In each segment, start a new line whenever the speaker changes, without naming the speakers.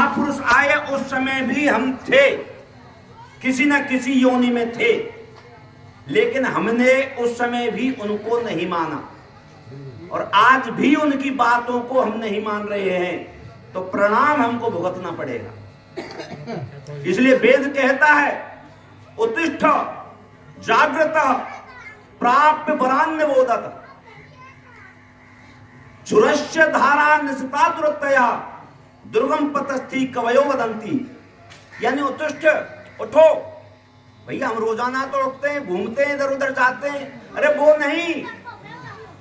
महापुरुष आए उस समय भी हम थे, किसी न किसी योनि में थे, लेकिन हमने उस समय भी उनको नहीं माना और आज भी उनकी बातों को हम नहीं मान रहे हैं, तो प्रणाम हमको भुगतना पड़ेगा। इसलिए वेद कहता है उत्तिष्ठ जागृत प्राप्य वरान्य बोधत झुरस्य धारा निसता दुरतया दुर्गम पतस्थी कवयो वदंती। यानी उत्तिष्ठ, उठो भैया। हम रोजाना तो उठते हैं, घूमते हैं, इधर उधर जाते हैं, अरे वो नहीं,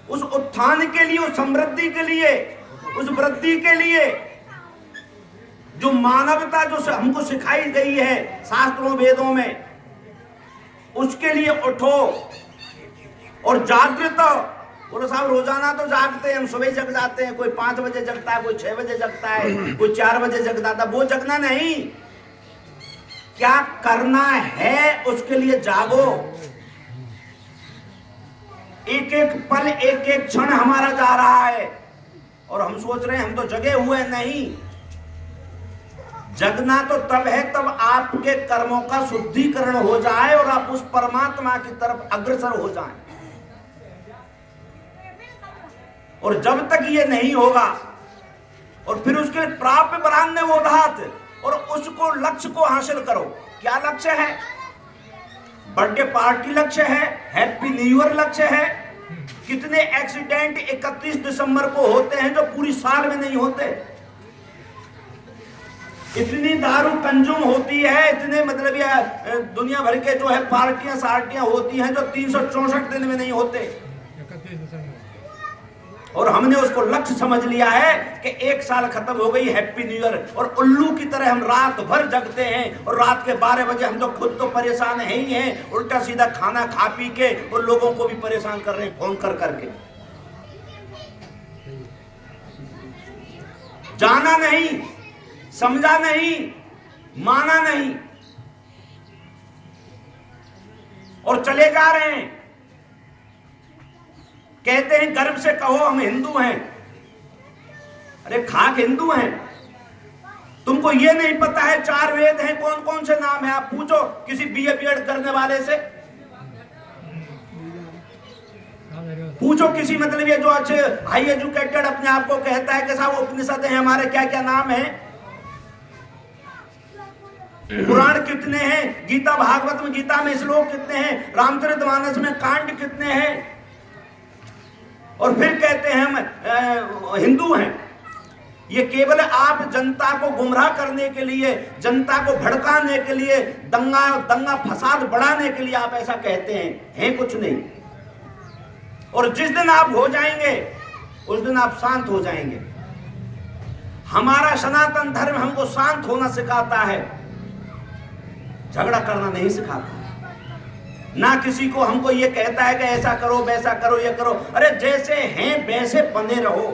उस उत्थान के लिए, उस समृद्धि के लिए, उस वृद्धि के लिए जो मानवता जो हमको सिखाई गई है शास्त्रों वेदों में, उसके लिए उठो और जागृत। बोलो साहब रोजाना तो जागते हैं, हम सुबह जग जाते हैं, कोई 5 बजे जगता है, कोई 6 बजे जगता है, कोई 4 बजे जग जाता है, वो जगना नहीं, क्या करना है उसके लिए जागो। एक एक पल, एक एक क्षण हमारा जा रहा है और हम सोच रहे हैं हम तो जगे हुए नहीं। जगना तो तब है तब आपके कर्मों का शुद्धिकरण हो जाए और आप उस परमात्मा की तरफ अग्रसर हो जाएं। और जब तक ये नहीं होगा, और फिर उसके प्राप्य वरान्य बोधात, और उसको लक्ष्य को हासिल करो। क्या लक्ष्य है? बर्थडे पार्टी लक्ष्य है, हैप्पी न्यू ईयर लक्ष्य है। कितने एक्सीडेंट 31 दिसंबर को होते हैं जो पूरी साल में नहीं होते। इतनी दारू कंज्यूम होती है, इतने मतलब ये दुनिया भर के जो है पार्टियां सार्टियां होती हैं जो 364 दिन में नहीं होते। और हमने उसको लक्ष्य समझ लिया है कि 1 साल खत्म हो गई, हैप्पी न्यू ईयर। और उल्लू की तरह हम रात भर जगते हैं और रात के 12 बजे हम तो खुद तो परेशान है ही हैं, उल्टा सीधा खाना खा पी के और लोगों को भी परेशान कर रहे हैं फोन कर करके। जाना नहीं, समझा नहीं, माना नहीं और चले जा रहे हैं। कहते हैं गर्व से कहो हम हिंदू हैं। अरे खाक हिंदू हैं? तुमको ये नहीं पता है 4 वेद हैं, कौन कौन से नाम है? आप पूछो किसी बीए बीएड करने वाले से, पूछो किसी मतलब ये जो अच्छे हाई एजुकेटेड अपने आप को कहता है कि साहब उपनिषद है हमारे, क्या क्या नाम है, पुराण कितने हैं, गीता भागवत में, गीता में श्लोक कितने हैं, रामचरितमानस में कांड कितने हैं, और फिर कहते हैं हम हिंदू हैं। ये केवल आप जनता को गुमराह करने के लिए, जनता को भड़काने के लिए, दंगा फसाद बढ़ाने के लिए आप ऐसा कहते हैं कुछ नहीं। और जिस दिन आप हो जाएंगे उस दिन आप शांत हो जाएंगे। हमारा सनातन धर्म हमको शांत होना सिखाता है, झगड़ा करना नहीं सिखाता। ना किसी को हमको ये कहता है कि ऐसा करो वैसा करो ये करो। अरे जैसे हैं वैसे बने रहो,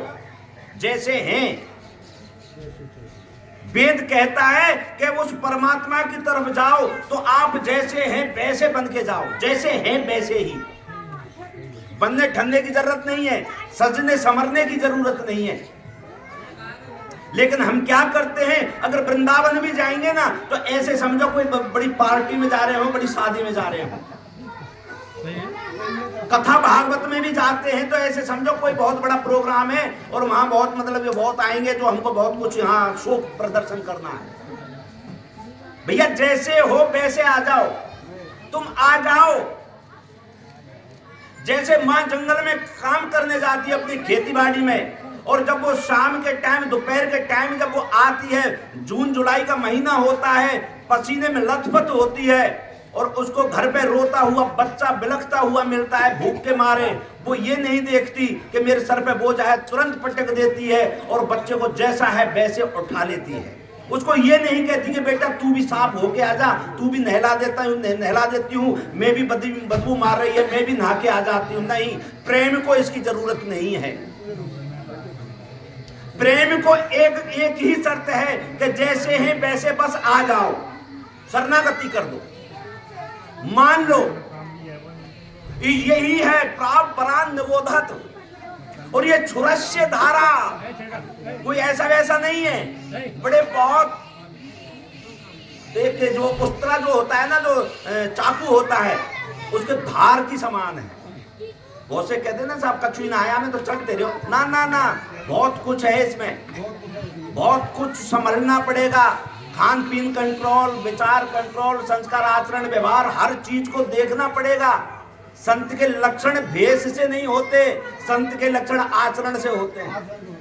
जैसे हैं। वेद कहता है कि उस परमात्मा की तरफ जाओ तो आप जैसे हैं वैसे बन के जाओ, जैसे हैं वैसे ही। बनने ठनने की जरूरत नहीं है, सजने संवरने की जरूरत नहीं है। लेकिन हम क्या करते हैं, अगर वृंदावन भी जाएंगे ना तो ऐसे समझो कोई बड़ी पार्टी में जा रहे हो, बड़ी शादी में जा रहे हो। कथा भागवत में भी जाते हैं तो ऐसे समझो कोई बहुत बड़ा प्रोग्राम है और वहां बहुत मतलब ये बहुत आएंगे जो हमको बहुत कुछ यहाँ शोक प्रदर्शन करना है। भैया जैसे हो वैसे आ जाओ, तुम आ जाओ। जैसे माँ जंगल में काम करने जाती है अपनी खेती बाड़ी में, और जब वो शाम के टाइम, दोपहर के टाइम जब वो आती है, जून जुलाई का महीना होता है, पसीने में लथपथ होती है और उसको घर पे रोता हुआ बच्चा बिलखता हुआ मिलता है भूख के मारे, वो ये नहीं देखती कि मेरे सर पे बोझ है, तुरंत पटक देती है और बच्चे को जैसा है वैसे उठा लेती है। उसको ये नहीं कहती कि बेटा तू भी साफ होके आ जा, तू भी नहला देती हूँ, मैं भी बदबू मार रही है मैं भी नहा के आ जाती हूँ। नहीं, प्रेम को इसकी जरूरत नहीं है। प्रेम को एक ही शर्त है कि जैसे हैं वैसे बस आ जाओ, शरणागति कर दो, मान लो। यही है प्राप्त वरान्य बोधत। और ये छुरस्य धारा कोई ऐसा वैसा नहीं है, बड़े बहुत एक जो उस्तरा जो होता है ना, जो चाकू होता है, उसके धार की समान है। बहुत से कहते हैं ना साहब कछुई नहाया में तो चढ़ते रहो, ना ना ना, बहुत कुछ है इसमें, बहुत कुछ समझना पड़ेगा। खान पीन कंट्रोल, विचार कंट्रोल, संस्कार आचरण व्यवहार, हर चीज को देखना पड़ेगा। संत के लक्षण भेष से नहीं होते, संत के लक्षण आचरण से होते हैं।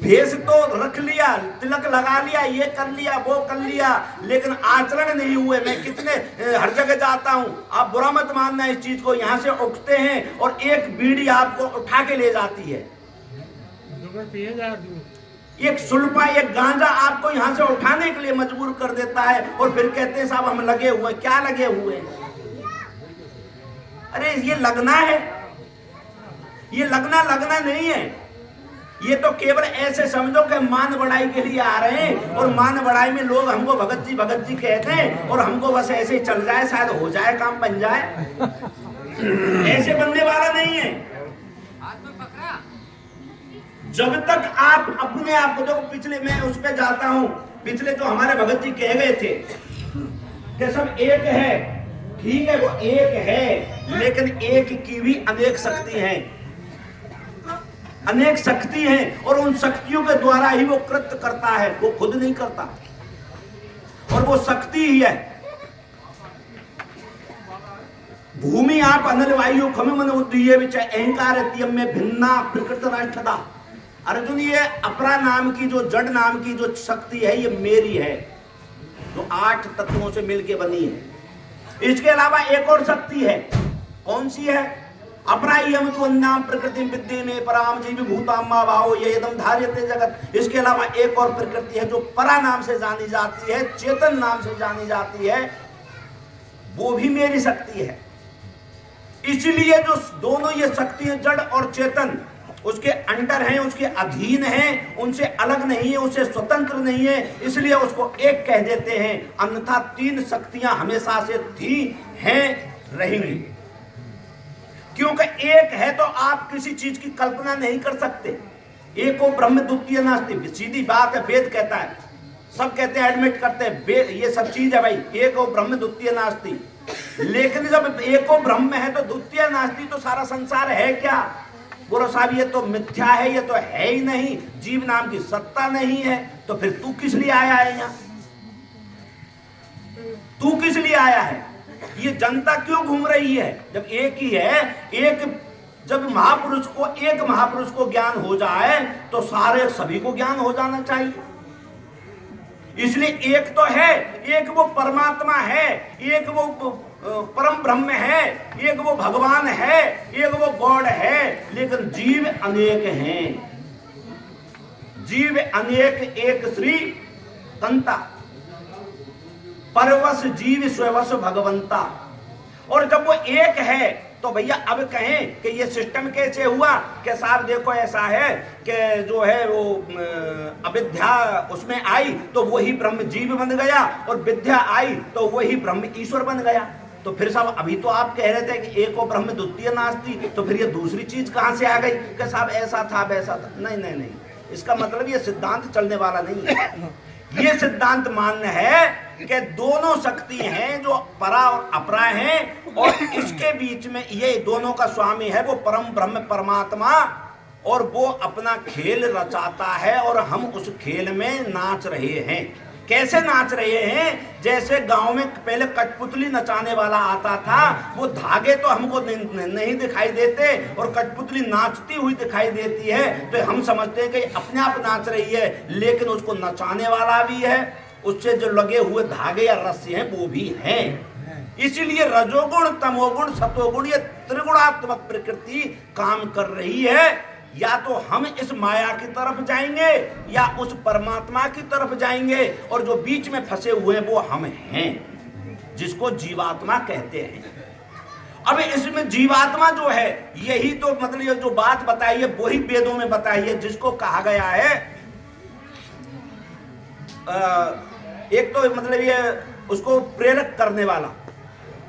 भेष तो रख लिया, तिलक लगा लिया, ये कर लिया, वो कर लिया, लेकिन आचरण नहीं हुए। मैं कितने हर जगह जाता हूं, आप बुरा मत मानना इस चीज को। यहां से उठते हैं और एक बीड़ी आपको उठा के ले जाती है, एक सुल्फा, एक गांजा आपको यहां से उठाने के लिए मजबूर कर देता है, और फिर कहते हैं साहब हम लगे हुए। क्या लगे हुए? अरे ये लगना है, ये लगना नहीं है। ये तो केवल ऐसे समझो कि मान बढ़ाई के लिए आ रहे हैं, और मान बढ़ाई में लोग हमको भगत जी कहते हैं, और हमको बस ऐसे ही चल जाए, शायद हो जाए, काम बन जाए। ऐसे बनने वाला नहीं है। जब तक आप अपने आप को, जो पिछले मैं उस पे जाता हूं, पिछले जो हमारे भगत जी कह गए थे कि सब एक है, ठीक है वो एक है, लेकिन एक की भी अनेक शक्ति है, अनेक शक्ति हैं, और उन शक्तियों के द्वारा ही वो कृत्य करता है, वो खुद नहीं करता, और वो शक्ति ही है। भूमि आप अनल वायु खम मन उद्दीय विच अहंकार तियम में भिन्ना प्रकृत राष्ट्रदा। अर्जुन, ये अपरा नाम की जो जड़ नाम की जो शक्ति है, ये मेरी है, जो 8 तत्वों से मिलके बनी है। इसके अलावा एक और शक्ति है, कौन सी है? अपरा यम त्वन्नाम प्रकृति विद्ये में पराम जीव भूताम्मा भाव ये एकदम धार्यते जगत। इसके अलावा एक और प्रकृति है जो परा नाम से जानी जाती है, चेतन नाम से जानी जाती है, वो भी मेरी शक्ति है। इसलिए जो दोनों ये शक्तियां जड़ और चेतन उसके अंडर हैं, उसके अधीन हैं, उनसे अलग नहीं है, उससे स्वतंत्र नहीं है, इसलिए उसको एक कह देते हैं। अन्यथा 3 शक्तियां हमेशा से थी, हैं, रहेंगी। क्योंकि एक है तो आप किसी चीज की कल्पना नहीं कर सकते। एको ब्रह्म द्वितीय नास्ति, सीधी बात है, वेद कहता है, सब कहते हैं, एडमिट करते हैं, ये सब चीज है भाई, एको ब्रह्म द्वितीय नास्ति। लेकिन जब एको ब्रह्म है तो द्वितीय नास्ति, तो सारा संसार है क्या? बोलो साहब ये तो मिथ्या है, ये तो है ही नहीं, जीव नाम की सत्ता नहीं है। तो फिर तू किस लिए आया है यहाँ? तू किस लिए आया है? ये जनता क्यों घूम रही है जब एक ही है? जब एक महापुरुष को ज्ञान हो जाए तो सारे सभी को ज्ञान हो जाना चाहिए। इसलिए एक तो है, एक वो परमात्मा है, एक वो परम ब्रह्म है, एक वो भगवान है, एक वो गॉड है, लेकिन जीव अनेक हैं। जीव अनेक एक श्री कंता, परवश जीव स्ववश भगवंता। और जब वो एक है तो भैया अब कहें कि ये सिस्टम कैसे हुआ कि साहब देखो ऐसा है कि जो है वो अविद्या उसमें आई तो वही ब्रह्म जीव बन गया, और विद्या आई तो वही ब्रह्म ईश्वर बन गया। तो फिर साहब अभी तो आप कह रहे थे कि एको ब्रह्म द्वितीय नास्ति, तो फिर ये दूसरी चीज कहां से आ गई कि साहब ऐसा था वैसा था? नहीं नहीं नहीं, इसका मतलब ये सिद्धांत चलने वाला नहीं है। ये सिद्धांत मान्य है कि दोनों शक्ति हैं जो परा और अपरा हैं, और इसके बीच में ये दोनों का स्वामी है वो परम ब्रह्म परमात्मा, और वो अपना खेल रचाता है, और हम उस खेल में नाच रहे हैं। कैसे नाच रहे हैं? जैसे गांव में पहले कठपुतली नचाने वाला आता था, वो धागे तो हमको नहीं दिखाई देते और कठपुतली नाचती हुई दिखाई देती है, तो हम समझते हैं कि अपने आप नाच रही है, लेकिन उसको नचाने वाला भी है, उससे जो लगे हुए धागे या रस्सी हैं वो भी हैं। इसीलिए रजोगुण, तमोगुण, सतोगुण, ये त्रिगुणात्मक प्रकृति काम कर रही है। या तो हम इस माया की तरफ जाएंगे या उस परमात्मा की तरफ जाएंगे, और जो बीच में फंसे हुए हैं वो हम हैं, जिसको जीवात्मा कहते हैं। अब इसमें जीवात्मा जो है, यही तो मतलब ये जो बात बताई है वही वेदों में बताई है, जिसको कहा गया है एक तो मतलब ये उसको प्रेरक करने वाला,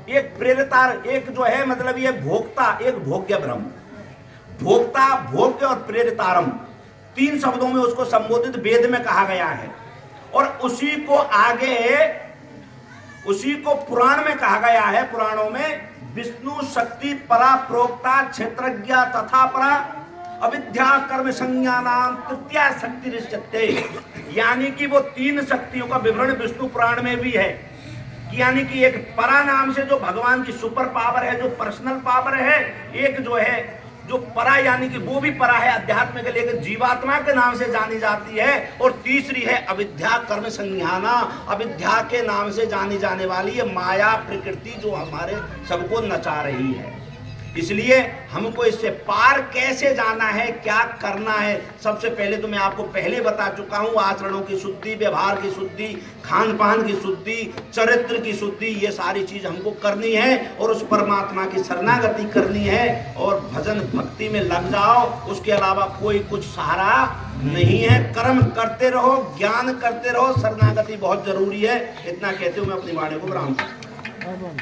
एक प्रेरितार, एक जो है मतलब ये भोक्ता, एक भोग्य ब्रह्म। भोक्ता, भोग्य और प्रेरितारम, 3 शब्दों में उसको संबोधित वेद में कहा गया है। और उसी को आगे, उसी को पुराण में कहा गया है। पुराणों में विष्णु शक्ति परा प्रोक्ता क्षेत्रज्ञ तथा परा अविद्या कर्म संज्ञानाम तृतीया शक्ति रिष्यते, यानी कि वो 3 शक्तियों का विवरण विष्णु पुराण में भी है। यानी कि एक परा नाम से जो भगवान की सुपर पावर है, जो पर्सनल पावर है, एक जो है जो परा यानी कि वो भी परा है अध्यात्म के, लेकिन जीवात्मा के नाम से जानी जाती है। और तीसरी है अविद्या कर्म संज्ञाना, अविद्या के नाम से जानी जाने वाली है माया प्रकृति, जो हमारे सबको नचा रही है। इसलिए हमको इससे पार कैसे जाना है, क्या करना है, सबसे पहले तो मैं आपको पहले बता चुका हूं, आचरणों की शुद्धि, व्यवहार की शुद्धि, खान पान की शुद्धि, चरित्र की शुद्धि, ये सारी चीज हमको करनी है और उस परमात्मा की शरणागति करनी है। और भजन भक्ति में लग जाओ, उसके अलावा कोई कुछ सहारा नहीं है। कर्म करते रहो, ज्ञान करते रहो, शरणागति बहुत जरूरी है। इतना कहते हुए मैं अपनी वाणी को विराम करता हूं।